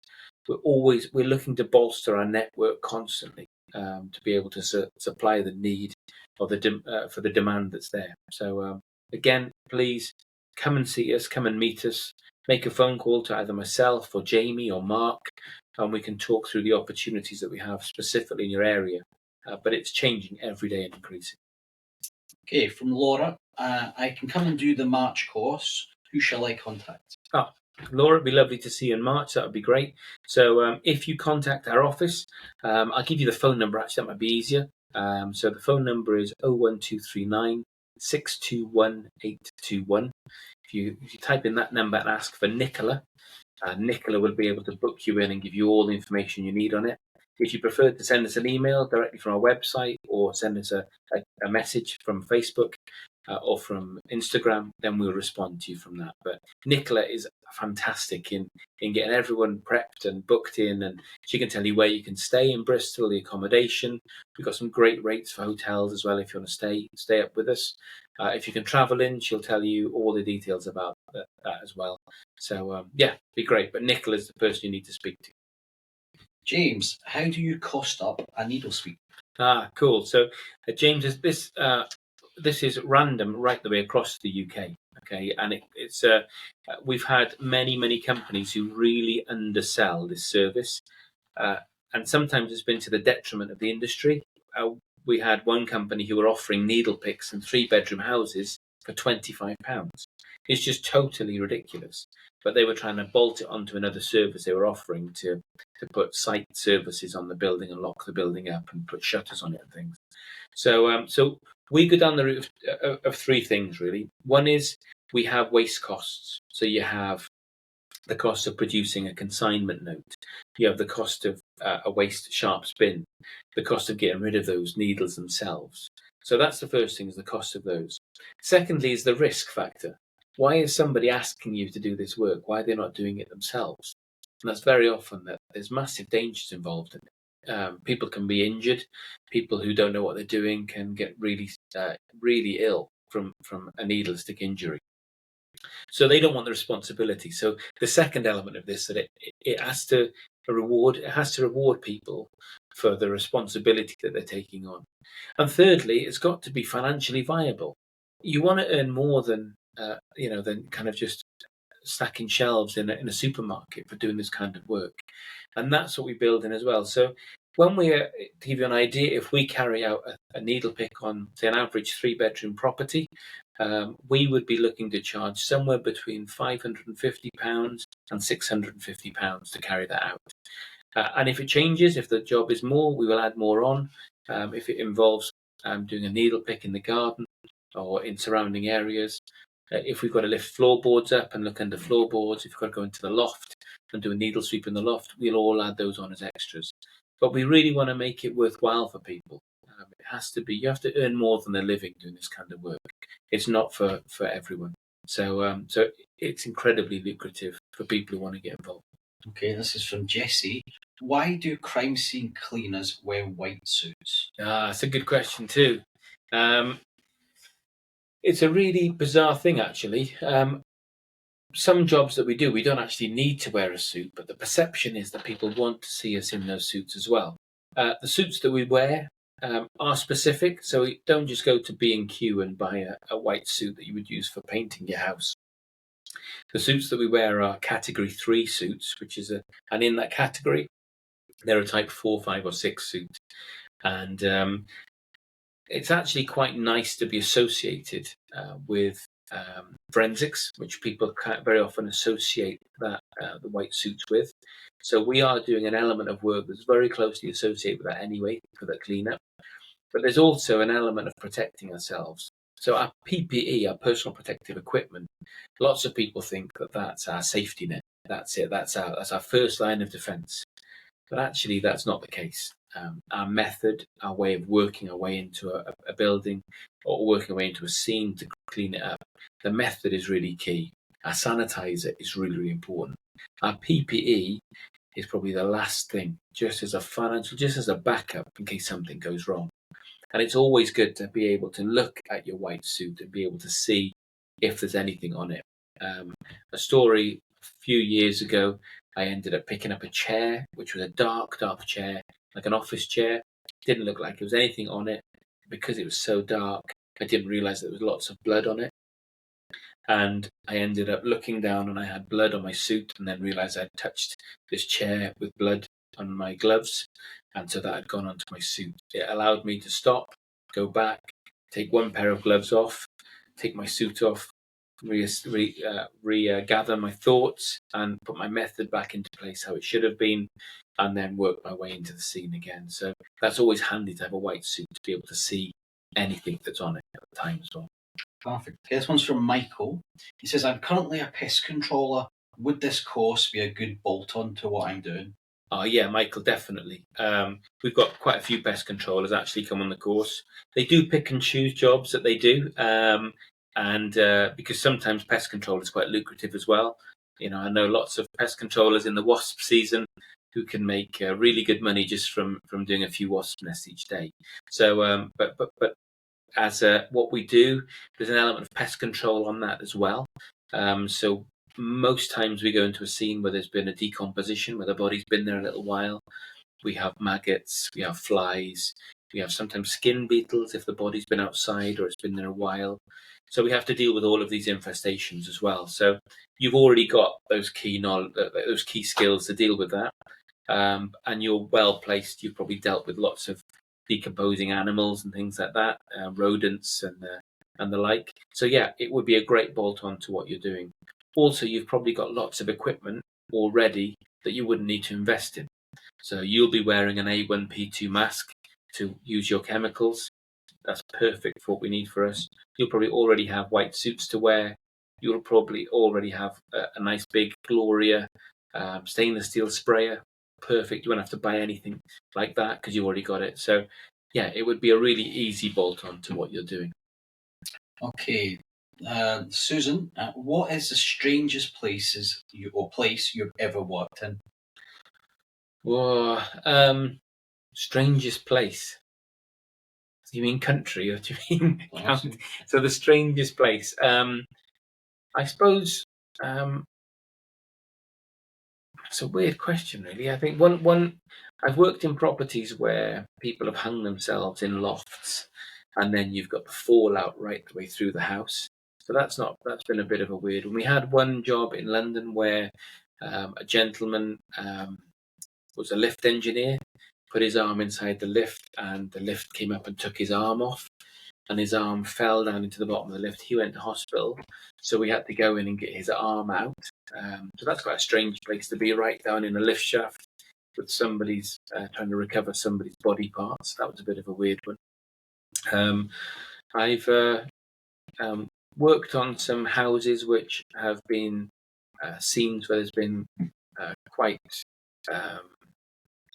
We're looking to bolster our network constantly, to be able to supply the need or for the demand that's there. So again, please come and see us, come and meet us, make a phone call to either myself or Jamie or Mark, and we can talk through the opportunities that we have specifically in your area. But it's changing every day and increasing. Okay, from Laura, I can come and do the March course. Who shall I contact? Laura, it'd be lovely to see you in March. That would be great. So if you contact our office, I'll give you the phone number. Actually, that might be easier. So the phone number is 01239 621 821. If you type in that number and ask for Nicola, Nicola will be able to book you in and give you all the information you need on it. If you prefer to send us an email directly from our website or send us a message from Facebook or from Instagram, then we'll respond to you from that. But Nicola is fantastic in getting everyone prepped and booked in, and she can tell you where you can stay in Bristol, the accommodation. We've got some great rates for hotels as well if you want to stay up with us. If you can travel in, she'll tell you all the details about that as well. So yeah, be great. But Nicola's the person you need to speak to. James, how do you cost up a needle sweep? Cool. So James, this is random right the way across the UK. Okay, and it's we've had many companies who really undersell this service, and sometimes it's been to the detriment of the industry. We had one company who were offering needle picks in 3-bedroom houses for £25. It's just totally ridiculous. But they were trying to bolt it onto another service they were offering to put site services on the building and lock the building up and put shutters on it and things. So we go down the route of three things really. One is we have waste costs. So you have the cost of producing a consignment note. You have the cost of a waste sharps bin, the cost of getting rid of those needles themselves. So that's the first thing, is the cost of those. Secondly is the risk factor. Why is somebody asking you to do this work? Why are they not doing it themselves? And that's very often that there's massive dangers involved in it. People can be injured. People who don't know what they're doing can get really ill from a needle stick injury. So they don't want the responsibility. So the second element of this, that it has to reward people for the responsibility that they're taking on. And thirdly, it's got to be financially viable. You want to earn more than than kind of just stacking shelves in a supermarket for doing this kind of work. And that's what we build in as well. So when to give you an idea, if we carry out a needle pick on, say, an average 3-bedroom property, we would be looking to charge somewhere between £550 and £650 to carry that out. And if it changes, if the job is more, we will add more on. If it involves doing a needle pick in the garden or in surrounding areas, if we've got to lift floorboards up and look under floorboards, if we've got to go into the loft and do a needle sweep in the loft, we'll all add those on as extras. But we really want to make it worthwhile for people. It has to be, you have to earn more than a living doing this kind of work. It's not for everyone. So it's incredibly lucrative for people who want to get involved. Okay, this is from Jesse. Why do crime scene cleaners wear white suits? It's a good question too. It's a really bizarre thing, actually. Some jobs that we do, we don't actually need to wear a suit, but the perception is that people want to see us in those suits as well. The suits that we wear are specific, so we don't just go to B&Q and buy a white suit that you would use for painting your house. The suits that we wear are category 3 suits, and in that category, they're a type 4, 5 or 6 suit. And it's actually quite nice to be associated with forensics, which people very often associate the white suits with. So we are doing an element of work that's very closely associated with that anyway, for the cleanup. But there's also an element of protecting ourselves. So our PPE, our personal protective equipment, lots of people think that that's our safety net. That's it. That's our first line of defence. But actually, that's not the case. Our method, our way of working our way into a building or working our way into a scene to clean it up, the method is really key. Our sanitizer is really, really important. Our PPE is probably the last thing, just as a backup in case something goes wrong. And it's always good to be able to look at your white suit and be able to see if there's anything on it. A story a few years ago, I ended up picking up a chair, which was a dark, dark chair, like an office chair. Didn't look like there was anything on it. Because it was so dark, I didn't realize there was lots of blood on it. And I ended up looking down and I had blood on my suit, and then realized I'd touched this chair with blood on my gloves, and so that had gone onto my suit. It allowed me to stop, go back, take one pair of gloves off, take my suit off, gather my thoughts, and put my method back into place how it should have been, and then work my way into the scene again. So that's always handy to have a white suit to be able to see anything that's on it at the time as well. Perfect. Okay, this one's from Michael. He says, I'm currently a pest controller. Would this course be a good bolt-on to what I'm doing? Oh yeah, Michael, definitely. We've got quite a few pest controllers actually come on the course. They do pick and choose jobs that they do, and because sometimes pest control is quite lucrative as well. You know, I know lots of pest controllers in the wasp season who can make really good money just from doing a few wasp nests each day. So, but as what we do, there's an element of pest control on that as well. So most times we go into a scene where there's been a decomposition, where the body's been there a little while. We have maggots, we have flies, we have sometimes skin beetles if the body's been outside or it's been there a while. So we have to deal with all of these infestations as well. So you've already got those key skills to deal with that, and you're well placed. You've probably dealt with lots of decomposing animals and things like that, rodents and the like. So yeah, it would be a great bolt-on to what you're doing. Also, you've probably got lots of equipment already that you wouldn't need to invest in. So you'll be wearing an A1P2 mask to use your chemicals. That's perfect for what we need for us. You'll probably already have white suits to wear. You'll probably already have a nice big Gloria stainless steel sprayer. Perfect. You won't have to buy anything like that because you already got it. So yeah, it would be a really easy bolt-on to what you're doing. Okay. Susan, what is the strangest place you've ever worked in? Whoa, strangest place. Do you mean country or do you mean county? So the strangest place. I suppose it's a weird question, really. I think one I've worked in properties where people have hung themselves in lofts, and then you've got the fallout right the way through the house. So that's been a bit of a weird one. We had one job in London where a gentleman was a lift engineer, put his arm inside the lift, and the lift came up and took his arm off, and his arm fell down into the bottom of the lift. He went to hospital, so we had to go in and get his arm out. So that's quite a strange place to be, right down in a lift shaft with somebody's trying to recover somebody's body parts. That was a bit of a weird one. I've worked on some houses which have been scenes where there's been quite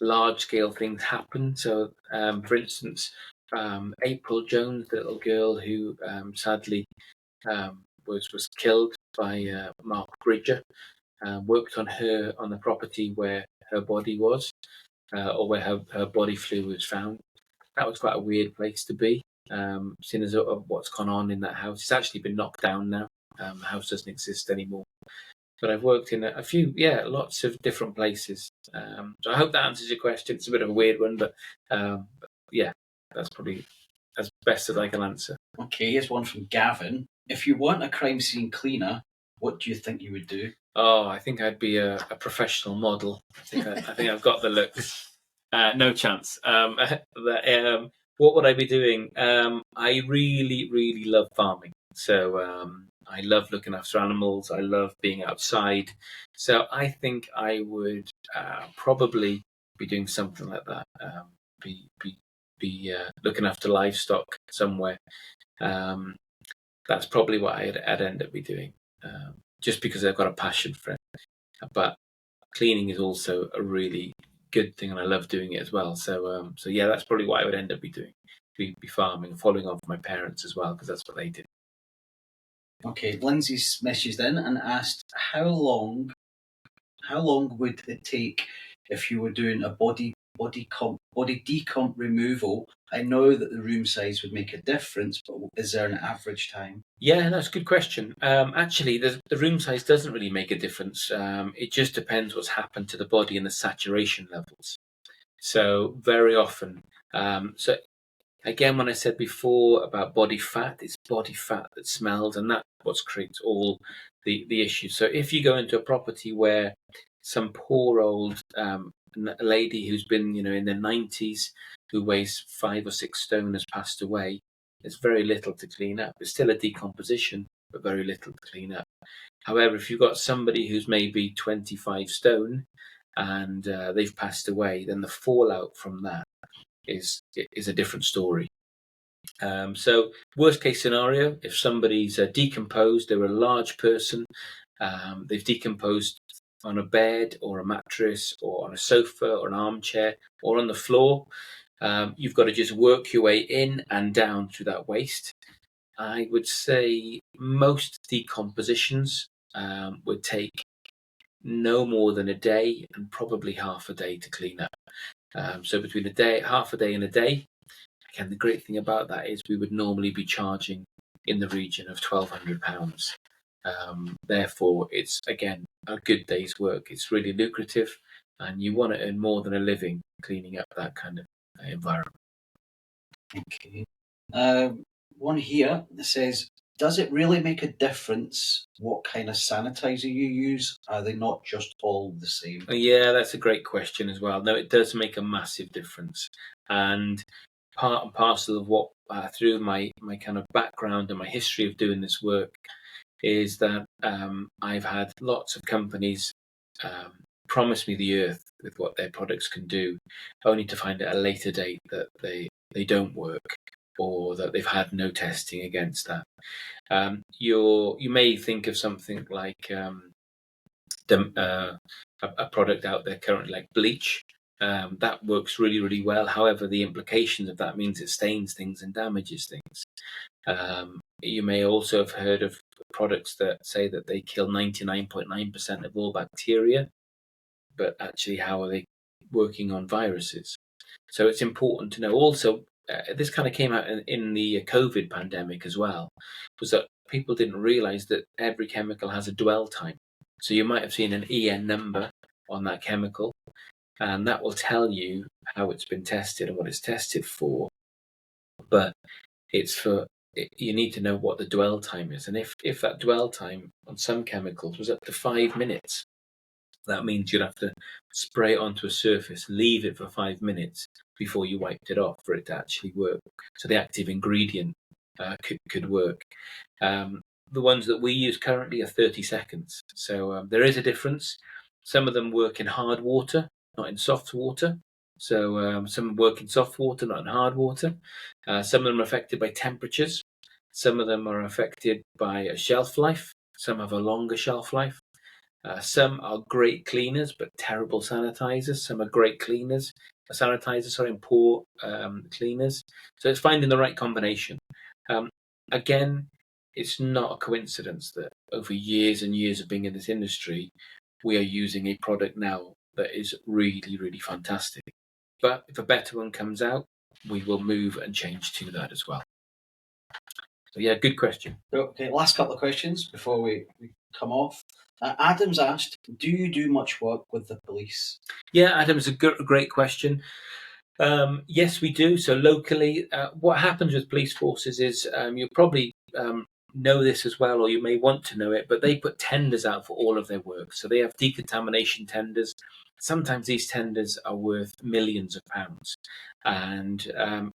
large-scale things happen. So, for instance, April Jones, the little girl who sadly was killed by Mark Bridger, worked on her on the property where her body was, or where her body fluid was found. That was quite a weird place to be, seeing as of what's gone on in that house. It's actually been knocked down now. The house doesn't exist anymore. But I've worked in a few, lots of different places. So I hope that answers your question. It's a bit of a weird one, but yeah, that's probably as best as I can answer. Okay, here's one from Gavin. If you weren't a crime scene cleaner, what do you think you would do? Oh, I think I'd be a professional model. I think I've got the looks. No chance. What would I be doing? I really, really love farming. So I love looking after animals. I love being outside. So I think I would probably be doing something like that. Be looking after livestock somewhere. That's probably what I'd end up be doing. Just because I've got a passion for it. But cleaning is also a really good thing, and I love doing it as well. So yeah, that's probably what I would end up be doing. Be farming, following on from my parents as well, because that's what they did. Okay, Lindsay's messaged in and asked how long would it take if you were doing a body decomp removal I know that the room size would make a difference, but is there an average time? Yeah, that's a good question. Actually, the room size doesn't really make a difference. It just depends what's happened to the body and the saturation levels. So very often, so again, when I said before about body fat, it's body fat that smells, and that's what creates all the issues. So if you go into a property where some poor old lady who's been, in their 90s, who weighs 5 or 6 stone, has passed away, there's very little to clean up. It's still a decomposition, but very little to clean up. However, if you've got somebody who's maybe 25 stone and they've passed away, then the fallout from that is a different story. So worst case scenario, if somebody's decomposed, they're a large person, they've decomposed on a bed or a mattress or on a sofa or an armchair or on the floor, you've got to just work your way in and down through that waste. I would say most decompositions would take no more than a day and probably half a day to clean up. So between half a day and a day. Again, the great thing about that is we would normally be charging in the region of £1,200. Therefore, it's, again, a good day's work. It's really lucrative, and you want to earn more than a living cleaning up that kind of environment. Okay. One here that says, does it really make a difference what kind of sanitizer you use? Are they not just all the same? Yeah, that's a great question as well. No, it does make a massive difference. And part and parcel of what, through my kind of background and my history of doing this work, is that I've had lots of companies promise me the earth with what their products can do, only to find at a later date that they don't work, or that they've had no testing against that. You may think of something like a product out there currently like bleach. That works really, really well. However, the implications of that means it stains things and damages things. You may also have heard of products that say that they kill 99.9% of all bacteria, but actually, how are they working on viruses? So it's important to know. Also, this kind of came out in the COVID pandemic as well, was that people didn't realize that every chemical has a dwell time. So you might have seen an EN number on that chemical, and that will tell you how it's been tested and what it's tested for. But you need to know what the dwell time is. And if that dwell time on some chemicals was up to 5 minutes, that means you'd have to spray it onto a surface, leave it for 5 minutes before you wiped it off for it to actually work. So the active ingredient could work. The ones that we use currently are 30 seconds. So there is a difference. Some of them work in hard water, not in soft water. So some work in soft water, not in hard water. Some of them are affected by temperatures. Some of them are affected by a shelf life. Some have a longer shelf life. Some are great cleaners, but terrible sanitizers. Some are great sanitizers, and poor cleaners. So it's finding the right combination. Again, it's not a coincidence that over years and years of being in this industry, we are using a product now that is really, really fantastic. But if a better one comes out, we will move and change to that as well. So yeah, good question. Okay, last couple of questions before we come off. Adam's asked, do you do much work with the police? Yeah, Adam's a great question. Yes, we do. So locally, what happens with police forces is you'll probably know this as well, or you may want to know it, but they put tenders out for all of their work. So they have decontamination tenders. Sometimes these tenders are worth millions of pounds, and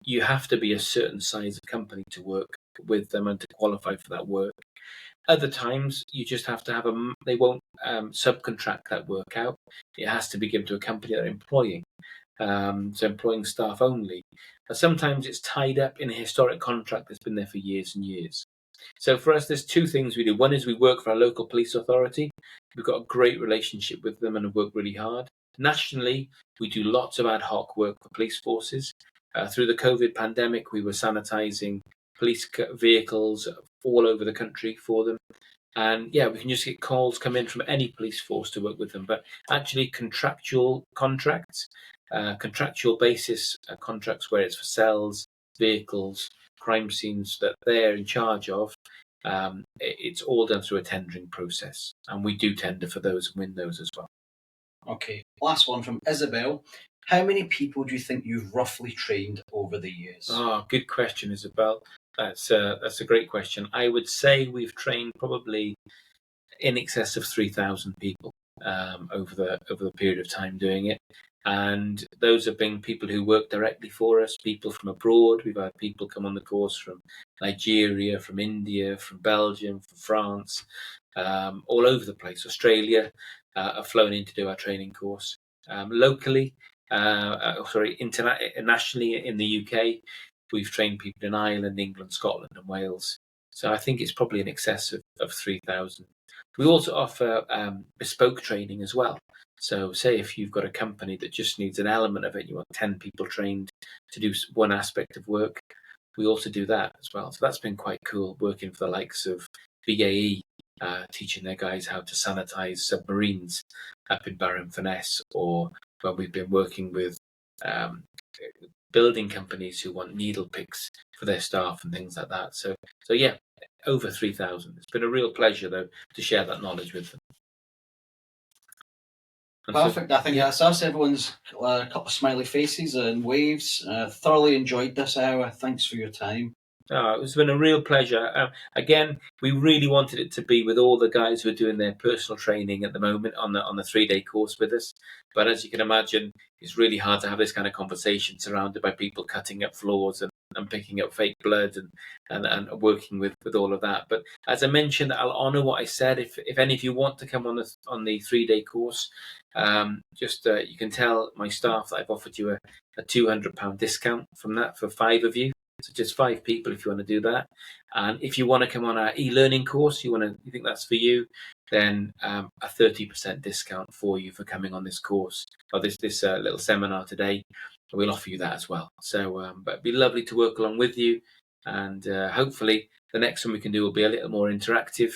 you have to be a certain size of company to work with them and to qualify for that work. Other times, you just have to have they won't subcontract that work out. It has to be given to a company that are employing. So employing staff only. Sometimes it's tied up in a historic contract that's been there for years and years. So for us, there's two things we do. One is we work for our local police authority. We've got a great relationship with them and work really hard. Nationally, we do lots of ad hoc work for police forces. Through the COVID pandemic, we were sanitising police vehicles all over the country for them. And yeah, we can just get calls come in from any police force to work with them. But actually, contractual contracts, contractual basis contracts where it's for cells, vehicles, crime scenes that they're in charge of. It's all done through a tendering process, and we do tender for those and win those as well. Okay, last one from Isabel. How many people do you think you've roughly trained over the years? Oh, good question, Isabel. That's a great question. I would say we've trained probably in excess of 3,000 people over the period of time doing it, and those have been people who work directly for us, people from abroad. We've had people come on the course from Nigeria, from India, from Belgium, from France, all over the place. Australia have flown in to do our training course. Locally, internationally in the UK, we've trained people in Ireland, England, Scotland, and Wales. So I think it's probably in excess of 3,000. We also offer bespoke training as well. So say if you've got a company that just needs an element of it, you want 10 people trained to do one aspect of work, we also do that as well. So that's been quite cool, working for the likes of BAE, teaching their guys how to sanitize submarines up in Barrow-in-Furness, or when we've been working with building companies who want needle picks for their staff and things like that. So yeah, over 3,000. It's been a real pleasure, though, to share that knowledge with them. And Perfect. I think that's us. Everyone's a couple of smiley faces and waves. Thoroughly enjoyed this hour. Thanks for your time. It's been a real pleasure. Again, we really wanted it to be with all the guys who are doing their personal training at the moment on the 3-day course with us. But as you can imagine, it's really hard to have this kind of conversation surrounded by people cutting up floors and picking up fake blood and working with all of that. But as I mentioned, I'll honour what I said. If any of you want to come on the 3-day course, you can tell my staff that I've offered you a £200 discount from that for 5 of you. So just 5 people if you want to do that. And if you want to come on our e-learning course, you think that's for you, then a 30% discount for you for coming on this course or this little seminar today. We'll offer you that as well. So, but it'd be lovely to work along with you, and hopefully the next one we can do will be a little more interactive.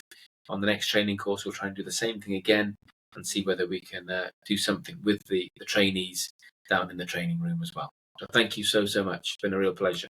On the next training course, we'll try and do the same thing again and see whether we can do something with the trainees down in the training room as well. So thank you so much. It's been a real pleasure.